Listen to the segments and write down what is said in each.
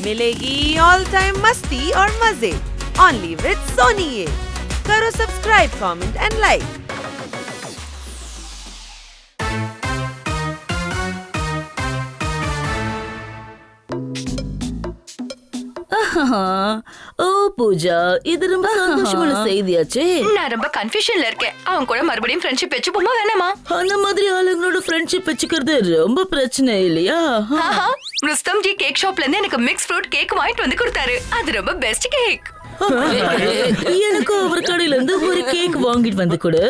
मिलेगी all time मस्ती और मजे ओनली विद सोनी ये। करो सब्सक्राइब, कमेंट एंड लाइक। ஓ பூஜா, இது ரொம்ப சந்தோஷமான செய்தியாச்சே. நான் ரொம்ப கன்ஃபியூஷன்ல இருக்கேன். அவன் கூட மறுபடியும் ஃப்ரெண்ட்ஷிப் வச்சுப்போமா வேணாமா? அந்த மாதிரி ஆளுங்களோட ஃப்ரெண்ட்ஷிப் வச்சுக்கிறது ரொம்ப பிரச்சனை இல்லையா? ருஸ்தம் ஜி கேக் ஷாப்ல இருந்து எனக்கு மிக்ஸ் ஃப்ரூட் கேக் வாங்கிட்டு வந்து கொடுத்தாரு. அது ரொம்ப பெஸ்ட் கேக். எனக்கு அவர் கடையில இருந்து ஒரு கேக் வாங்கிட்டு வந்து கொடு.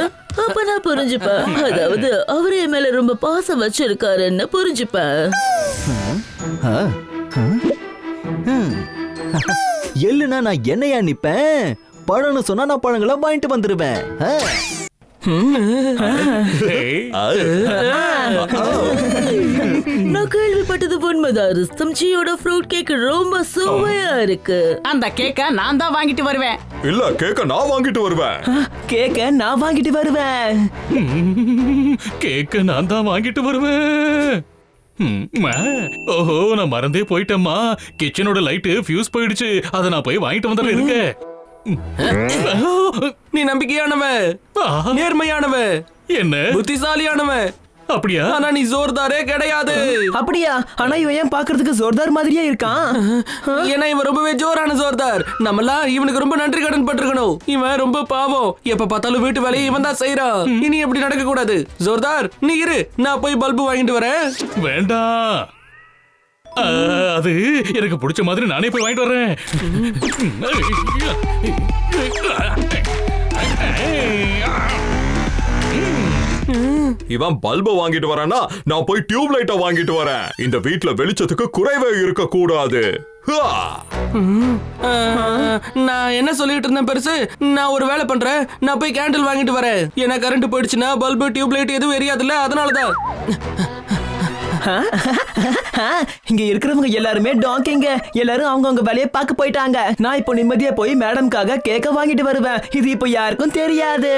அப்ப நான் புரிஞ்சுப்பேன். அதாவது அவரே மேல ரொம்ப பாசம் வச்சிருக்காருன்னு புரிஞ்சுப்பேன். எள்ளுனா நான் என்னையா நிப்பேன்? பழம்னு சொன்னா நான் பழங்களை வாங்கிட்டு வந்துருவேன். நான் கேள்விப்பட்டது உண்மைதான். ருஸ்தம் ஜியோட ஃப்ரூட் கேக் ரொம்ப சுவையா இருக்கு. அந்த கேக்க நான் தான் வாங்கிட்டு வருவேன். இல்ல, கேக்க நான் வாங்கிட்டு வருவேன். கேக்க நான் வாங்கிட்டு வருவேன். கேக்க நான் தான் வாங்கிட்டு வருவேன். ஓஹோ, நான் மறந்தே போயிட்டேம்மா. கிச்சனோட லைட் ஃபியூஸ் போயிடுச்சு. அத நான் போய் வாங்கிட்டு வந்துட்டு இருக்கேன். நீ நம்பிக்கையானவ, நேர்மையானவ, என்ன புத்திசாலியானவ. அப்படியா? ஆனா நீ ஜோர்தாரே கிடையாது. அப்படியா? ஆனா இவன் ஏன் பாக்குறதுக்கு ஜோர்தார் மாதிரியே இருக்கான்? ஏன்னா இவன் ரொம்பவே ஜோரான ஜோர்தார். நம்மளாம் இவனுக்கு ரொம்ப நன்றி கடன் பட்டிருக்கணும். இவன் ரொம்ப பாவம். எப்ப பார்த்தாலும் வீட்டு வேலையை இவன் தான் செய்யறான். இனி எப்படி நடக்க கூடாது. ஜோர்தார், நீ இரு, நான் போய் பல்பு வாங்கிட்டு வரேன். வேண்டாம், அது எனக்கு பிடிச்ச மாதிரி நானே போய் வாங்கிட்டு வர்றேன். இவன் பல்ப வாங்கிட்டு வரானா, நான் போய் டியூப் லைட்ட வாங்கிட்டு வரேன். இந்த வீட்ல வெளிச்சத்துக்கு குறைவே இருக்க கூடாது. நான் என்ன சொல்லிட்டு இருந்தேன் பெருசு? நான் ஒரு வேலை பண்றேன். நான் போய் கேண்டில் வாங்கிட்டு வரேன். ஏன்னா கரண்ட் போயிடுச்சுன்னா பல்பு டியூப் லைட் எதுவும் எரியாதுல்ல, அதனாலதான். இங்க இருக்கிறவங்க எல்லாருமே டாங்கிங்க. எல்லாரும் அவங்க வேலையை பார்க்க போயிட்டாங்க. நான் இப்போ நிம்மதியா போய் மேடம்காக கேக்க வாங்கிட்டு வருவேன். இது இப்போ யாருக்கும் தெரியாது.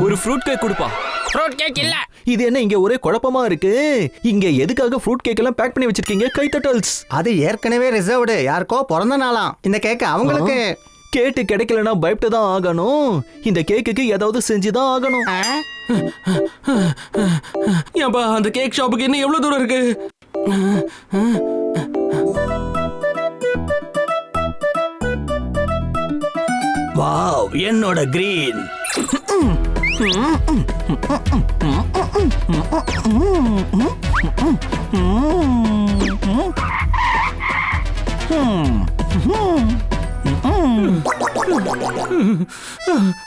ஒரு ஃப்ரூட் கேக் கொடுப்பா. ஃப்ரூட் கேக் இல்ல. இது என்ன இங்க ஒரே குழப்பமா இருக்கு? இங்க எதுக்காக ஃப்ரூட் கேக் எல்லாம் பேக் பண்ணி வச்சிருக்கீங்க? கைத்தட்டல்ஸ். அது ஏற்கனவே ரிசர்வ்டு. யாருக்கோ பிறந்த நாளாம். இந்த கேக் அவங்களுக்கு. கேட்டு கிடைக்கலனா பயப்பட்டு தான் ஆகணும். இந்த கேக்குக்கு ஏதாவது செஞ்சுதான் ஆகணும். ஏன்பா அந்த கேக் ஷாப்புக்கு இன்னும் எவ்வளவு தூரம் இருக்கு? வாவ், என்னோட கிரீன்.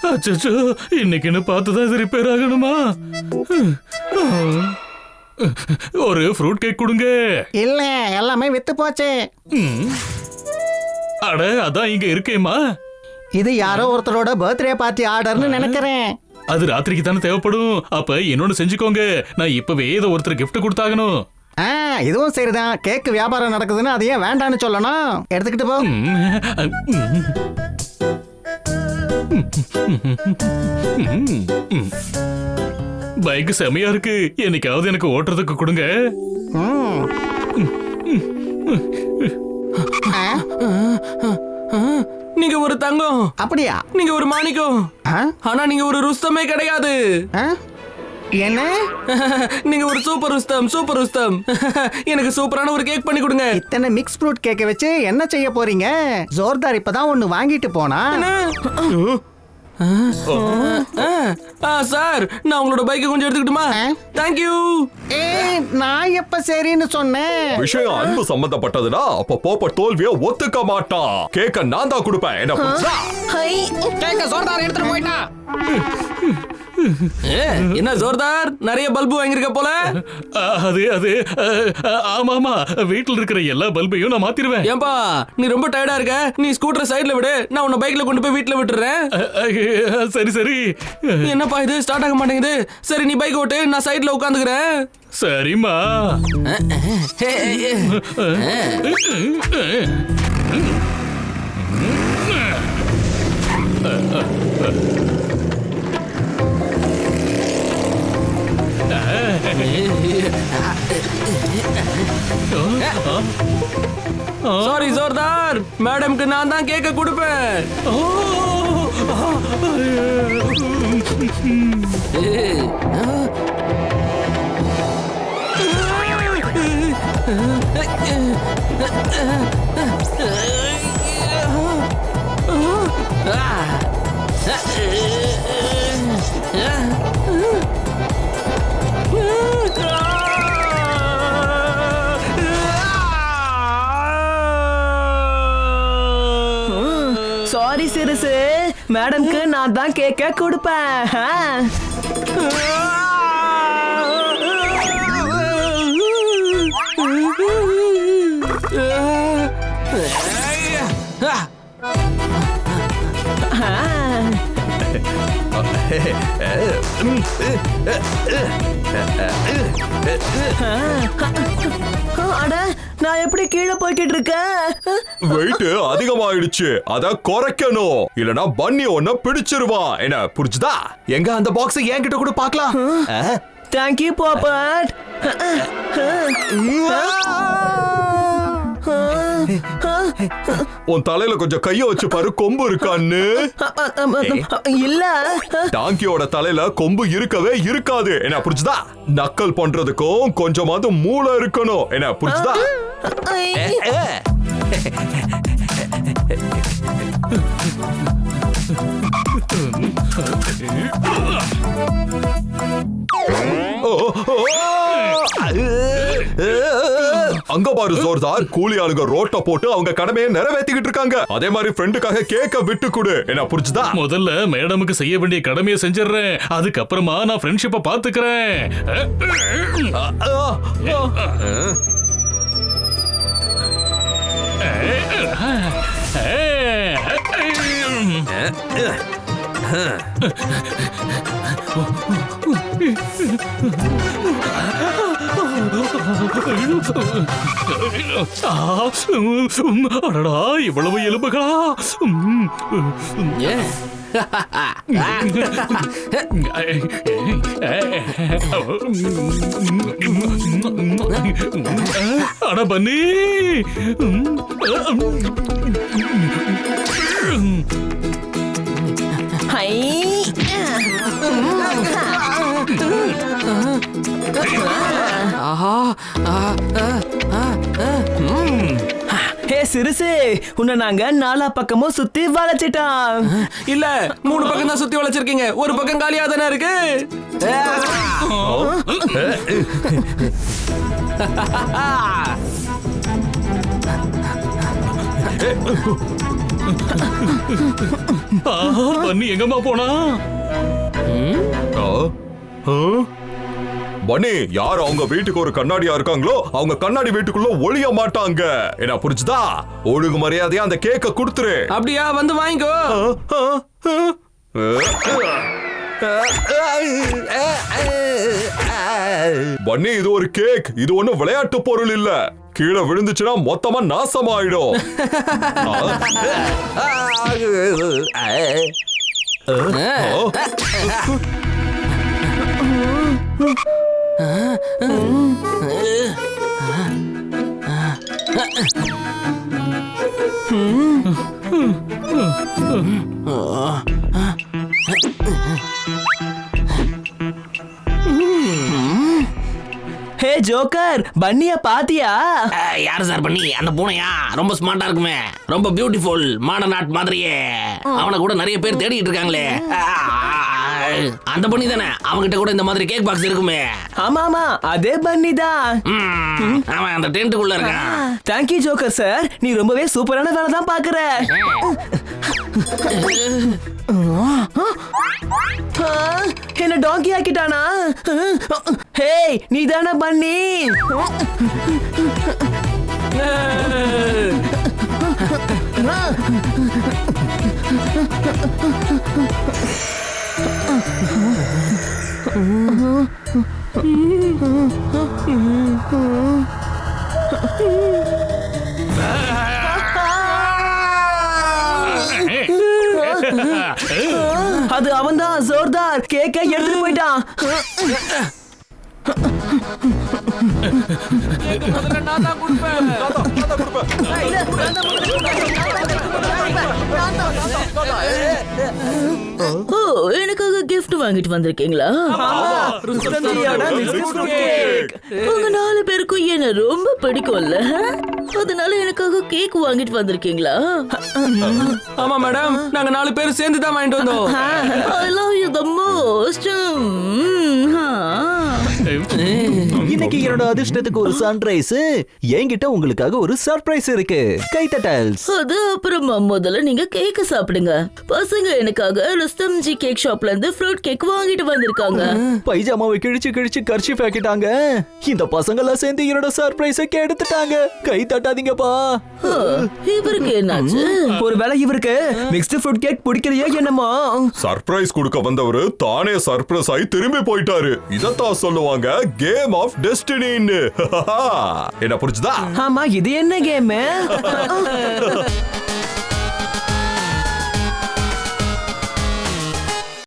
அச்சோ, இன்னைக்குன்னு பார்த்துதான் இது ரிப்பேர் ஆகணுமா? ஒரு ஃப்ரூட் கேக் கொடுங்க. இல்ல, எல்லாமே வித்து போச்சு. அட, அதான் இங்க இருக்கேம்மா. இது யாரோ ஒருத்தரோட பர்த்டே பார்ட்டி ஆர்டர்னு நினைக்கிறேன். அது ராத்திரிக்கு தானே தேவைப்படும். அப்ப இன்னொன்னு செஞ்சுக்கோங்க. நான் இப்பவே ஏதோ ஒருத்தர் கிஃப்ட் கொடுத்தாகணும். இதுவும் சரிதான். கேக் வியாபாரம் நடக்குதுன்னு அதையே வேண்டான்னு சொல்லணும். எடுத்துக்கிட்டு போ. பைக் செமையா இருக்கு. என்னைக்காவது எனக்கு ஓட்டுறதுக்கு கொடுங்க. நீங்க ஒரு தங்கம். அப்படியா? நீங்க ஒரு மாணிக்கம். ஆனா நீங்க ஒரு ருஸ்தமே கிடையாது. என்ன நீங்க ஒரு சூப்பர் உஸ்தம் எனக்கு சூப்பரான ஒரு கேக் பண்ணி கொடுங்க. இத்தனை மிக்ஸ் ஃப்ரூட் கேக்க வச்சு என்ன செய்ய போறீங்க? ஜோர்தார் இப்பதான் ஒன்னு வாங்கிட்டு போனா. சார், நான் உங்களோட பைக்கை கொஞ்சம் எடுத்துக்கிட்டுமா? தேங்க்யூ. நான் எப்ப சரின்னு சொன்னேன்? விஷயம் அன்பு சம்பந்தப்பட்டதுன்னா அப்ப போப்ப தோல்வியை ஒத்துக்க மாட்டான். கேக்க நான் தான் கொடுப்பேன். என்ன புரியுதா? கேக்க ஜோர்தார் எடுத்துட்டு போயிட்டா. என்ன ஜோர்தார், நிறைய பல்பு வாங்கிருக்க போல. அது ஆமா வீட்டுல இருக்கிற எல்லா பல்பையும் நான் மாத்திருவேன். ஏன்பா நீ ரொம்ப டயர்டா இருக்க, நீ ஸ்கூட்டர் சைடுல விடு, நான் உன்னை பைக்ல கொண்டு போய் வீட்டுல விட்டுறேன். சரி என்னப்பா இது ஸ்டார்ட் ஆக மாட்டேங்குது? சரி நீ பைக் ஓட்டு, நான் சைடுல உட்காந்துக்கிறேன். சரிம்மா. சாரி ஜோர்தார், மேடம்க்கு நான் தான் கேக்க கொடுப்பேன். சாரி சிறுசு, மேடம்க்கு நான் தான் கேக்க கொடுப்பேன். அட, நான் எப்படி கீழே போய்கிட்டு இருக்கேன்? வெயிட் அதிகமாயிடுச்சு, அத குறைக்கணும். இல்லனா பன்னி ஒன்ன பிடிச்சிருவான். என்ன புரிஞ்சுதா? எங்க அந்த பாக்ஸ் என்கிட்ட கூட பார்க்கலாம். தேங்க்யூ பாப்பட். உன் தலையில கொஞ்சம் கைய வச்சு பாரு, கொம்பு இருக்கான்னு. இல்ல, டாங்கியோட தலையில கொம்பு இருக்கவே இருக்காது. என்ன புரிஞ்சுதா? நக்கல் பண்றதுக்கும் கொஞ்சமாவது மூளை இருக்கணும். என்ன புரிஞ்சுதா? அங்க பாரு ஜோர்தார், கூலி ஆளுங்க ரோட்ட போட்டு அவங்க கடமையை நிறைவேற்றிக்கிட்டு இருக்காங்க. அதே மாதிரி ஃப்ரெண்டுக்காக கேக்க விட்டு கொடு. என்ன புரிஞ்சுதா? முதல்ல மேடமுக்கு செய்ய வேண்டிய கடமையை செஞ்சிடுறேன், அதுக்கப்புறமா நான் ஃப்ரெண்ட்ஷிப்பை பாத்துக்கிறேன். அடடா, இவ்வளவு எலும்புகளா? அட பன்னி, ஹே சிறுசு, உன்னை நாங்க நாலா பக்கமும் சுத்தி வளைச்சிட்டோம். இல்ல, 3 பக்கம் தான் சுத்தி வளைச்சிருக்கீங்க, ஒரு பக்கம் காலியா தானே இருக்கு. பன்னி எங்கம்மா போனா? பன்னி, யார் அவங்க வீட்டுக்கு ஒரு கண்ணாடியா இருக்காங்களோ அவங்க கண்ணாடி வீட்டுக்குள்ள ஒளிய மாட்டாங்க. என்ன புரிஞ்சுதா? ஒழுங்கு மரியாதையா அந்த கேக்க கொடுத்துரு. அப்படியா? வந்து வாங்கிக்கோ. பன்னி, இது ஒரு கேக், இது ஒண்ணு விளையாட்டு பொருள் இல்ல. கீழே விழுந்துச்சுன்னா மொத்தமா நாசமாயிடும். ஜோக்கர் பன்னிய பாத்தியா? யாரு சார் பண்ணி அந்த பூனையா? ரொம்ப ஸ்மார்ட்டா இருக்குமே, ரொம்ப பியூட்டிஃபுல், மாடர்ன் ஆர்ட் மாதிரியே. அவனை கூட நிறைய பேர் தேடிட்டு இருக்காங்களே. அந்த பண்ணி தானே? அவங்கிட்ட கூட இந்த மாதிரி கேக் பாக்ஸ் இருக்குமே. ஆமா ஆமா, அதே பன்னி தான். அவன் அந்த டென்ட்டுக்குள்ள இருக்கான். தேங்க்யூ ஜோக்கர் சார், நீ ரொம்பவே சூப்பரான வேலை தான் பாக்குற. என்ன டாங்கி ஆக்கிட்டானா? ஹே, நீ தானே பன்னி? அது அவன்தான் ஜோர்தார், கேக்க எடுத்துட்டு போயிட்டான். ஓ, எனக்காக gift வாங்கிட்டு வந்திருக்கீங்களா? உங்க 4 பேருக்கும் என்ன ரொம்ப பிடிக்கும்ல, அதனால எனக்காக கேக் வாங்கிட்டு வந்திருக்கீங்களா? ஆமா மேடம், நாங்க 4 பேரும் சேர்ந்து தான் வாங்கிட்டு வந்தோம். I love you the most. இன்னைக்கு என்னோட அதிர்ஷ்டத்துக்கு ஒரு சன்ரைஸ், என்கிட்ட உங்களுக்காக ஒரு சர்ப்ரைஸ் இருக்கு. கைத்தட்டல்ஸ். அது அப்புறமா முதல்ல நீங்க கேக்க சாப்பிடுங்க. பசங்க எனக்காக ருஸ்தம் ஜி கேக் ஷாப்ல இருந்து ஃப்ரூட் கேக் வாங்கிட்டு வந்திருக்காங்க. பைஜாமாவை கிழிச்சு கிழிச்சு கர்ச்சீஃப் ஆக்கிட்டாங்க. இந்த பசங்க எல்லாம் சேர்ந்து என்னோட சர்ப்ரைஸை கெடுத்துட்டாங்க. கை தட்டாதீங்கப்பா. இவருக்கு என்னாச்சு? ஒருவேளை இவருக்கு மிக்ஸ்டு ஃப்ரூட் கேக் பிடிக்கலையே என்னமோ. சர்ப்ரைஸ் கொடுக்க வந்தவரு தானே சர்ப்ரைஸ் ஆகி திரும்பி போயிட்டாரு. இதத்தான் சொல்லுவாங்க கேம் ஆஃப் டெஸ்டினின்னு. என்ன புரிஞ்சுதா? ஆமா, இது என்ன கேம்?